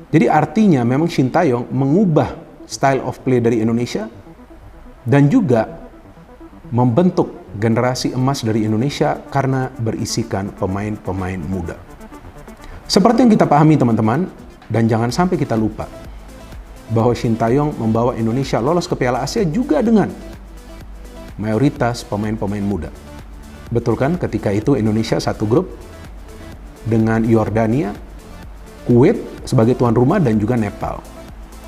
Jadi artinya memang Shin Tae-yong mengubah style of play dari Indonesia dan juga membentuk generasi emas dari Indonesia karena berisikan pemain-pemain muda. Seperti yang kita pahami teman-teman, dan jangan sampai kita lupa bahwa Shin Tae-yong membawa Indonesia lolos ke Piala Asia juga dengan mayoritas pemain-pemain muda. Betul kan, ketika itu Indonesia satu grup dengan Yordania, Kuwait sebagai tuan rumah dan juga Nepal.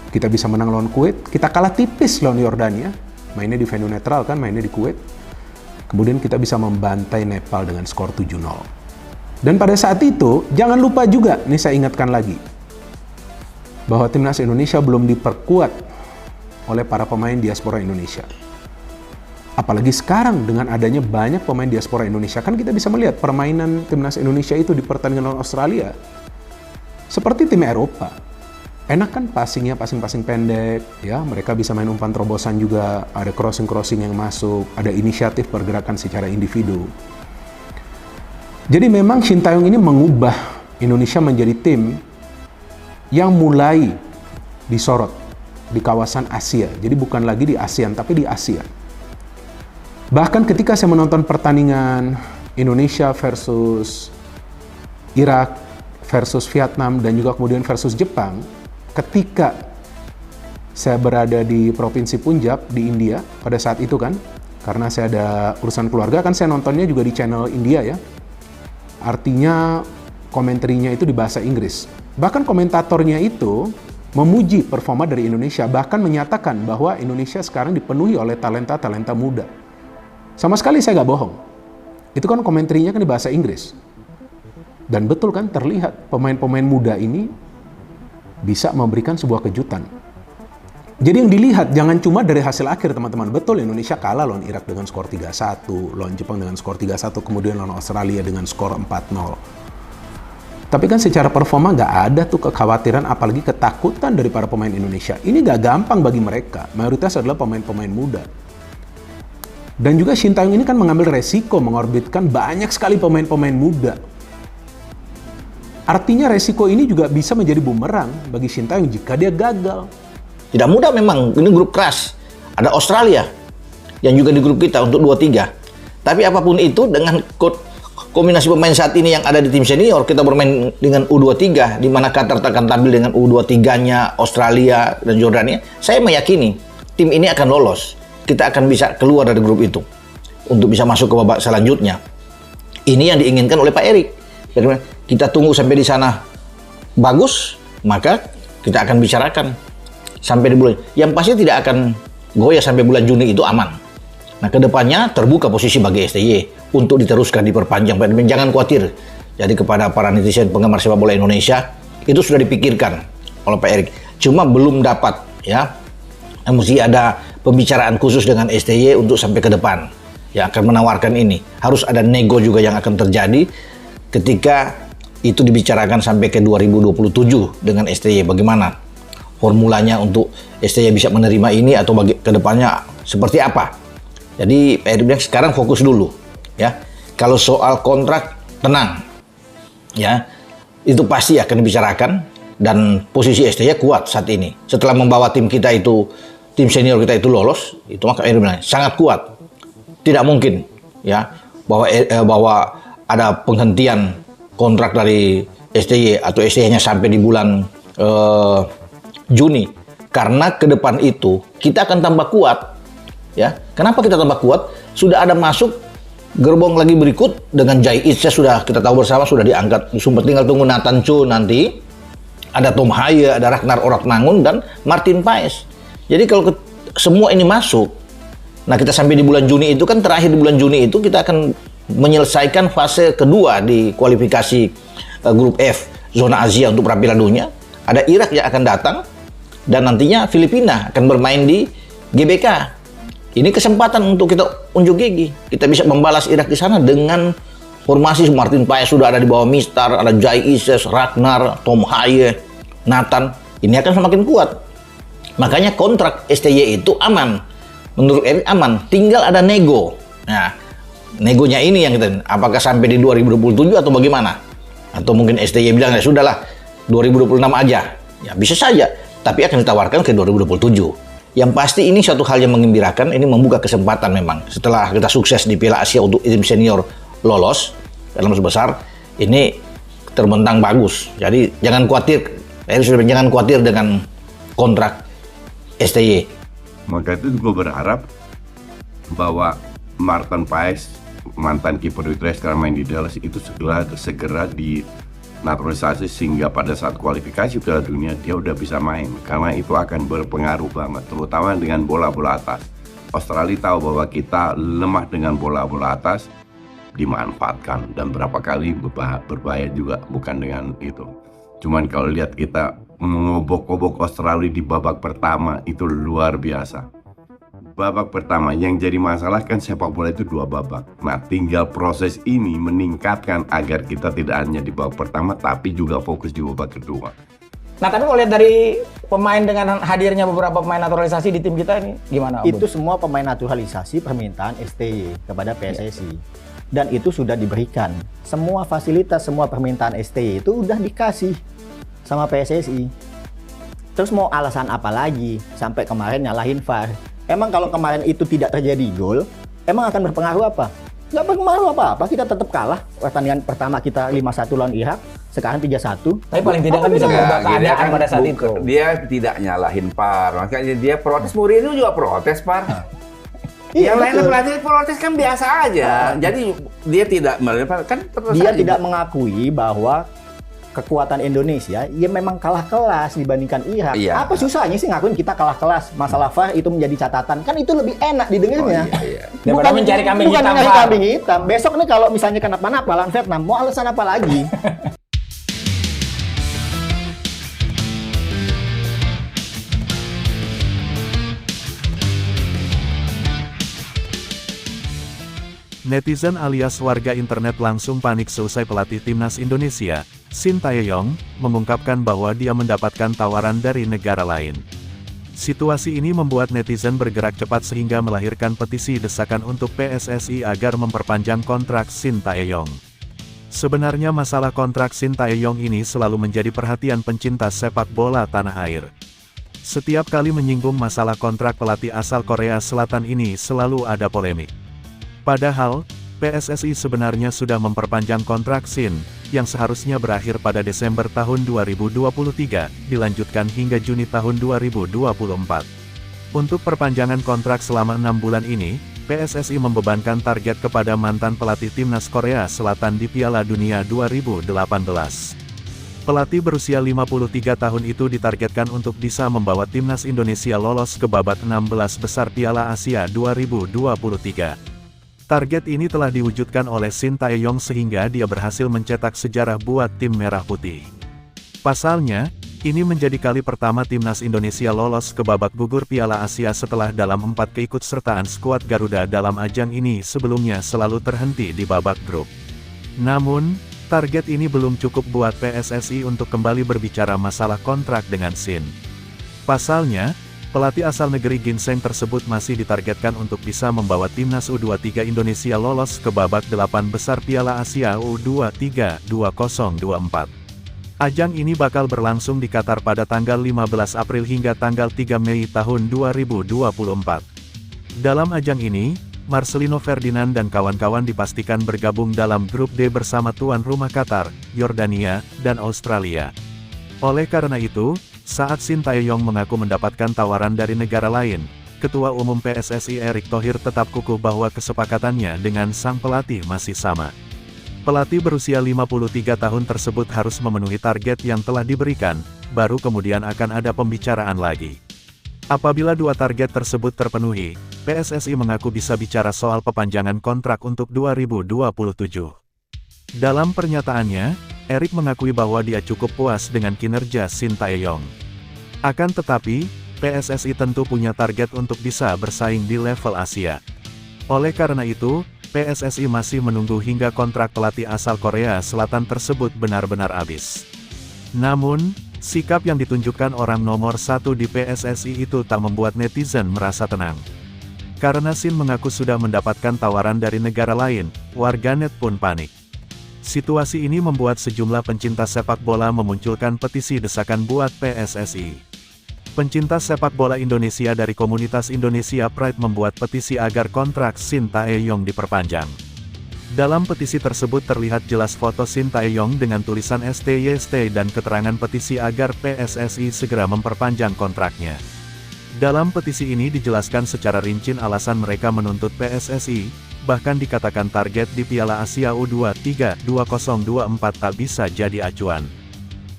Kita bisa menang lawan Kuwait, kita kalah tipis lawan Yordania, mainnya di venue netral kan, mainnya di Kuwait. Kemudian kita bisa membantai Nepal dengan skor 7-0. Dan pada saat itu, jangan lupa juga, nih saya ingatkan lagi, bahwa timnas Indonesia belum diperkuat oleh para pemain diaspora Indonesia. Apalagi sekarang dengan adanya banyak pemain diaspora Indonesia, kan kita bisa melihat permainan timnas Indonesia itu di pertandingan lawan Australia seperti tim Eropa. Enak kan passingnya, passing pendek, ya, mereka bisa main umpan terobosan juga, ada crossing yang masuk, ada inisiatif pergerakan secara individu. Jadi memang Shin Tae-yong ini mengubah Indonesia menjadi tim yang mulai disorot di kawasan Asia. Jadi bukan lagi di ASEAN, tapi di Asia. Bahkan ketika saya menonton pertandingan Indonesia versus Irak, versus Vietnam, dan juga kemudian versus Jepang, ketika saya berada di Provinsi Punjab di India pada saat itu kan, karena saya ada urusan keluarga, kan saya nontonnya juga di channel India ya. Artinya komentarnya itu di bahasa Inggris. Bahkan komentatornya itu memuji performa dari Indonesia, bahkan menyatakan bahwa Indonesia sekarang dipenuhi oleh talenta-talenta muda. Sama sekali saya nggak bohong. Itu kan komentarnya kan di bahasa Inggris. Dan betul kan, terlihat pemain-pemain muda ini bisa memberikan sebuah kejutan. Jadi yang dilihat jangan cuma dari hasil akhir teman-teman. Betul, Indonesia kalah lawan Irak dengan skor 3-1, lawan Jepang dengan skor 3-1, kemudian lawan Australia dengan skor 4-0. Tapi kan secara performa nggak ada tuh kekhawatiran, apalagi ketakutan dari para pemain Indonesia. Ini nggak gampang bagi mereka. Mayoritas adalah pemain-pemain muda. Dan juga Shin Tae-yong ini kan mengambil resiko mengorbitkan banyak sekali pemain-pemain muda. Artinya resiko ini juga bisa menjadi bumerang bagi Shin Tae-yong jika dia gagal. Tidak mudah memang, ini grup keras. Ada Australia yang juga di grup kita untuk 2-3. Tapi apapun itu, dengan kombinasi pemain saat ini yang ada di tim senior, kita bermain dengan U23, di mana Qatar akan tampil dengan U23-nya Australia dan Jordania. Saya meyakini tim ini akan lolos. Kita akan bisa keluar dari grup itu untuk bisa masuk ke babak selanjutnya. Ini yang diinginkan oleh Pak Erik. Jadi kita tunggu sampai di sana bagus, maka kita akan bicarakan sampai di bulan. Yang pasti tidak akan goyah sampai bulan Juni, itu aman. Nah, kedepannya terbuka posisi bagi STY untuk diteruskan, diperpanjang. Jangan khawatir. Jadi kepada para netizen penggemar sepak bola Indonesia, itu sudah dipikirkan oleh Pak Erik. Cuma belum dapat, ya. Mesti ada pembicaraan khusus dengan STY untuk sampai ke depan. Yang akan menawarkan ini. Harus ada nego juga yang akan terjadi ketika itu dibicarakan sampai ke 2027 dengan STY. Bagaimana formulanya untuk STY bisa menerima ini, atau bagi kedepannya seperti apa. Jadi Pak Erik bilang sekarang fokus dulu, ya. Kalau soal kontrak, tenang, ya. Itu pasti akan dibicarakan, dan posisi STY kuat saat ini. Setelah membawa tim kita itu, tim senior kita itu lolos, itu maka Erik bilang sangat kuat. Tidak mungkin, ya, bahwa ada penghentian kontrak dari STY atau STY-nya sampai di bulan Juni. Karena ke depan itu kita akan tambah kuat. Ya, kenapa kita tambah kuat? Sudah ada masuk gerbong lagi berikut dengan Jai Itse, sudah kita tahu bersama sudah diangkat. Sempat tinggal tunggu Nathan Chu nanti. Ada Tom Haye, ada Ragnar Oratmangun dan Martin Paes. Jadi kalau semua ini masuk, nah kita sampai di bulan Juni itu kan, terakhir di bulan Juni itu kita akan menyelesaikan fase kedua di kualifikasi grup F zona Asia untuk Piala Dunia. Ada Irak yang akan datang, dan nantinya Filipina akan bermain di GBK. Ini kesempatan untuk kita unjuk gigi. Kita bisa membalas Irak di sana dengan formasi Martin Paes sudah ada di bawah Mistar, ada Jai Ises, Ragnar, Tom Haye, Nathan. Ini akan semakin kuat. Makanya kontrak STY itu aman. Menurut Erik aman. Tinggal ada nego. Nah, negonya ini yang kita, apakah sampai di 2027 atau bagaimana? Atau mungkin STY bilang ya sudahlah 2026 aja. Ya bisa saja, tapi akan ditawarkan ke 2027. Yang pasti ini suatu hal yang menggembirakan, ini membuka kesempatan memang. Setelah kita sukses di Piala Asia untuk tim senior lolos dalam besar, ini terbentang bagus. Jadi jangan khawatir dengan kontrak STY. Maka itu gue berharap bahwa Martin Paes, mantan kiper Utrecht sekarang main di Dallas, itu segera dinaturalisasi sehingga pada saat kualifikasi Piala Dunia dia udah bisa main, karena itu akan berpengaruh banget, terutama dengan bola-bola atas. Australia tahu bahwa kita lemah dengan bola-bola atas, dimanfaatkan, dan berapa kali berbahaya juga, bukan dengan itu. Cuman kalau lihat kita mengobok-obok Australia di babak pertama itu luar biasa. Babak pertama yang jadi masalah kan sepak bola itu 2 babak. Nah, tinggal proses ini meningkatkan agar kita tidak hanya di babak pertama tapi juga fokus di babak kedua. Nah, tapi kalau lihat dari pemain dengan hadirnya beberapa pemain naturalisasi di tim kita ini gimana, Om? Itu semua pemain naturalisasi permintaan STY kepada PSSI. Dan itu sudah diberikan. Semua fasilitas, semua permintaan STY itu udah dikasih sama PSSI. Terus mau alasan apa lagi sampai kemarin nyalahin VAR? Emang kalau kemarin itu tidak terjadi gol, emang akan berpengaruh apa? Nggak berpengaruh apa-apa, kita tetap kalah. Pertandingan pertama kita 5-1 lawan Irak, sekarang 3-1. Tapi paling tidak kan bisa mengubah keadaan pada saat itu. Dia tidak nyalahin VAR, makanya dia protes. Mourinho juga protes, VAR. Iya, Yang lainnya betul. pelatih protes kan biasa aja. Jadi dia tidak kan terus Dia aja. tidak mengakui bahwa kekuatan Indonesia ya memang kalah kelas dibandingkan Irak. Iya. Apa susahnya sih ngakuin kita kalah kelas? Masalah VAR itu menjadi catatan. Kan itu lebih enak didengarnya. Oh, iya. Daripada mencari kambing bukan hitam, mencari VAR. kambing hitam. Besok nih kalau misalnya kenapa-napa lawan Vietnam, mau alasan apa lagi? Netizen alias warga internet langsung panik seusai pelatih timnas Indonesia, Shin Tae-yong, mengungkapkan bahwa dia mendapatkan tawaran dari negara lain. Situasi ini membuat netizen bergerak cepat sehingga melahirkan petisi desakan untuk PSSI agar memperpanjang kontrak Shin Tae-yong. Sebenarnya masalah kontrak Shin Tae-yong ini selalu menjadi perhatian pencinta sepak bola tanah air. Setiap kali menyinggung masalah kontrak pelatih asal Korea Selatan ini selalu ada polemik. Padahal, PSSI sebenarnya sudah memperpanjang kontrak Shin, yang seharusnya berakhir pada Desember tahun 2023, dilanjutkan hingga Juni tahun 2024. Untuk perpanjangan kontrak selama 6 bulan ini, PSSI membebankan target kepada mantan pelatih timnas Korea Selatan di Piala Dunia 2018. Pelatih berusia 53 tahun itu ditargetkan untuk bisa membawa timnas Indonesia lolos ke babak 16 besar Piala Asia 2023. Target ini telah diwujudkan oleh Shin Tae-yong sehingga dia berhasil mencetak sejarah buat tim Merah Putih. Pasalnya, ini menjadi kali pertama timnas Indonesia lolos ke babak gugur Piala Asia setelah dalam 4 keikutsertaan skuad Garuda dalam ajang ini sebelumnya selalu terhenti di babak grup. Namun, target ini belum cukup buat PSSI untuk kembali berbicara masalah kontrak dengan Shin. Pasalnya, pelatih asal negeri ginseng tersebut masih ditargetkan untuk bisa membawa timnas U23 Indonesia lolos ke babak 8 besar Piala Asia U23 2024. Ajang ini bakal berlangsung di Qatar pada tanggal 15 April hingga tanggal 3 Mei tahun 2024. Dalam ajang ini, Marcelino Ferdinand dan kawan-kawan dipastikan bergabung dalam grup D bersama tuan rumah Qatar, Yordania, dan Australia. Oleh karena itu, saat Shin Tae-yong mengaku mendapatkan tawaran dari negara lain, Ketua Umum PSSI Erick Thohir tetap kukuh bahwa kesepakatannya dengan sang pelatih masih sama. Pelatih berusia 53 tahun tersebut harus memenuhi target yang telah diberikan, baru kemudian akan ada pembicaraan lagi. Apabila 2 target tersebut terpenuhi, PSSI mengaku bisa bicara soal perpanjangan kontrak untuk 2027. Dalam pernyataannya, Erick mengakui bahwa dia cukup puas dengan kinerja Shin Tae-yong. Akan tetapi, PSSI tentu punya target untuk bisa bersaing di level Asia. Oleh karena itu, PSSI masih menunggu hingga kontrak pelatih asal Korea Selatan tersebut benar-benar habis. Namun, sikap yang ditunjukkan orang nomor 1 di PSSI itu tak membuat netizen merasa tenang. Karena Shin mengaku sudah mendapatkan tawaran dari negara lain, warganet pun panik. Situasi ini membuat sejumlah pencinta sepak bola memunculkan petisi desakan buat PSSI. Pencinta sepak bola Indonesia dari komunitas Indonesia Pride membuat petisi agar kontrak Shin Tae-yong diperpanjang. Dalam petisi tersebut terlihat jelas foto Shin Tae-yong dengan tulisan STY dan keterangan petisi agar PSSI segera memperpanjang kontraknya. Dalam petisi ini dijelaskan secara rinci alasan mereka menuntut PSSI, bahkan dikatakan target di Piala Asia U23 2024 tak bisa jadi acuan.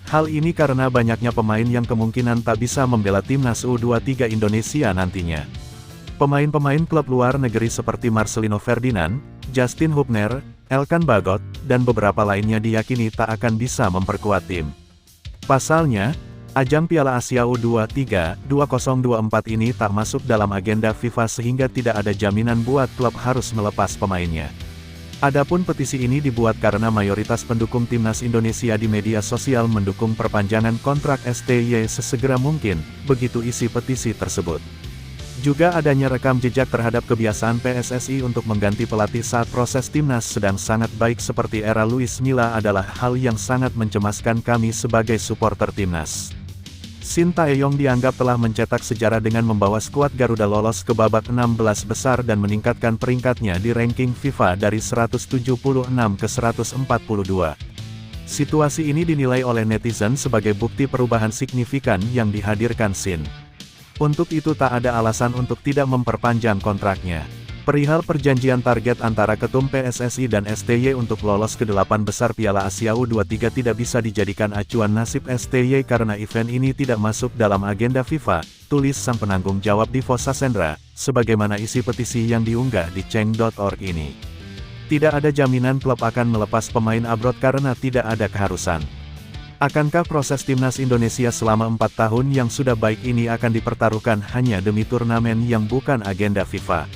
Hal ini karena banyaknya pemain yang kemungkinan tak bisa membela timnas U23 Indonesia nantinya. Pemain-pemain klub luar negeri seperti Marcelino Ferdinand, Justin Hubner, Elkan Bagot, dan beberapa lainnya diyakini tak akan bisa memperkuat tim. Pasalnya, ajang Piala Asia U23 2024 ini tak masuk dalam agenda FIFA sehingga tidak ada jaminan buat klub harus melepas pemainnya. Adapun petisi ini dibuat karena mayoritas pendukung timnas Indonesia di media sosial mendukung perpanjangan kontrak STY sesegera mungkin, begitu isi petisi tersebut. Juga adanya rekam jejak terhadap kebiasaan PSSI untuk mengganti pelatih saat proses timnas sedang sangat baik seperti era Luis Milla adalah hal yang sangat mencemaskan kami sebagai supporter timnas. Shin Tae-yong dianggap telah mencetak sejarah dengan membawa skuad Garuda lolos ke babak 16 besar dan meningkatkan peringkatnya di ranking FIFA dari 176 ke 142. Situasi ini dinilai oleh netizen sebagai bukti perubahan signifikan yang dihadirkan Shin. Untuk itu tak ada alasan untuk tidak memperpanjang kontraknya. Perihal perjanjian target antara Ketum PSSI dan STY untuk lolos ke 8 besar Piala Asia U23 tidak bisa dijadikan acuan nasib STY karena event ini tidak masuk dalam agenda FIFA, tulis sang penanggung jawab Divo Sasendra, sebagaimana isi petisi yang diunggah di Cheng.org ini. Tidak ada jaminan klub akan melepas pemain abroad karena tidak ada keharusan. Akankah proses timnas Indonesia selama 4 tahun yang sudah baik ini akan dipertaruhkan hanya demi turnamen yang bukan agenda FIFA?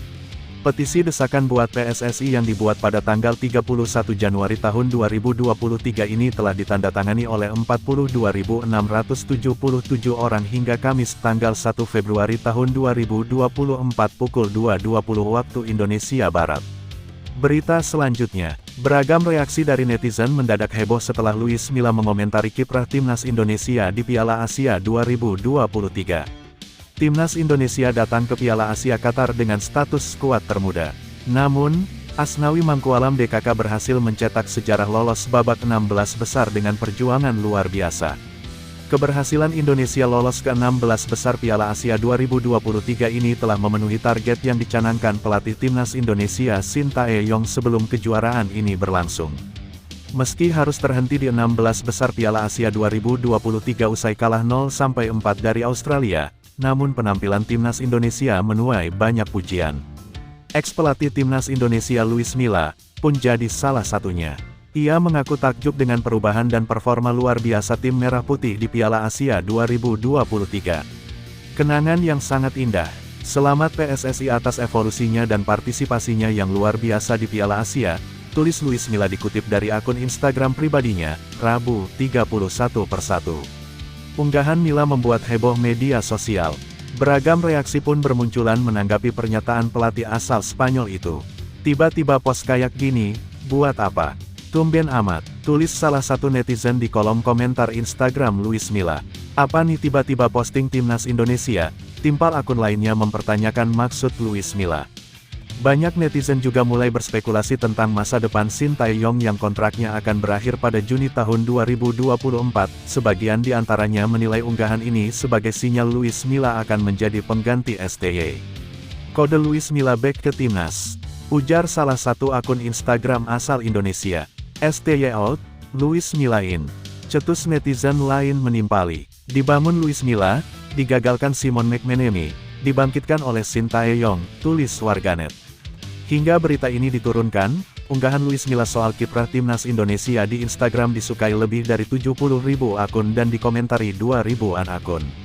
Petisi desakan buat PSSI yang dibuat pada tanggal 31 Januari tahun 2023 ini telah ditandatangani oleh 42.677 orang hingga Kamis tanggal 1 Februari tahun 2024 pukul 2.20 waktu Indonesia Barat. Berita selanjutnya, beragam reaksi dari netizen mendadak heboh setelah Luis Milla mengomentari kiprah timnas Indonesia di Piala Asia 2023. Timnas Indonesia datang ke Piala Asia Qatar dengan status skuad termuda. Namun, Asnawi Mangkualam DKK berhasil mencetak sejarah lolos babak 16 besar dengan perjuangan luar biasa. Keberhasilan Indonesia lolos ke 16 besar Piala Asia 2023 ini telah memenuhi target yang dicanangkan pelatih timnas Indonesia Shin Tae-yong sebelum kejuaraan ini berlangsung. Meski harus terhenti di 16 besar Piala Asia 2023 usai kalah 0-4 dari Australia, namun penampilan timnas Indonesia menuai banyak pujian. Ex-pelatih timnas Indonesia Luis Milla pun jadi salah satunya. Ia mengaku takjub dengan perubahan dan performa luar biasa tim Merah Putih di Piala Asia 2023. Kenangan yang sangat indah. Selamat PSSI atas evolusinya dan partisipasinya yang luar biasa di Piala Asia, tulis Luis Milla dikutip dari akun Instagram pribadinya, Rabu, 31/1. Unggahan Milla membuat heboh media sosial. Beragam reaksi pun bermunculan menanggapi pernyataan pelatih asal Spanyol itu. Tiba-tiba post kayak gini, buat apa? Tumben amat, tulis salah satu netizen di kolom komentar Instagram Luis Milla. Apa nih tiba-tiba posting timnas Indonesia? Timpal akun lainnya mempertanyakan maksud Luis Milla. Banyak netizen juga mulai berspekulasi tentang masa depan Shin Tae-yong yang kontraknya akan berakhir pada Juni tahun 2024. Sebagian di antaranya menilai unggahan ini sebagai sinyal Luis Milla akan menjadi pengganti STY. Kode Luis Milla back ke timnas, ujar salah satu akun Instagram asal Indonesia. STY out, Luis Milla in. Cetus netizen lain menimpali. Dibangun Luis Milla, digagalkan Simon McManamy, dibangkitkan oleh Shin Tae-yong, tulis warganet. Hingga berita ini diturunkan, unggahan Luis Milla soal kiprah timnas Indonesia di Instagram disukai lebih dari 70.000 akun dan dikomentari 2.000-an akun.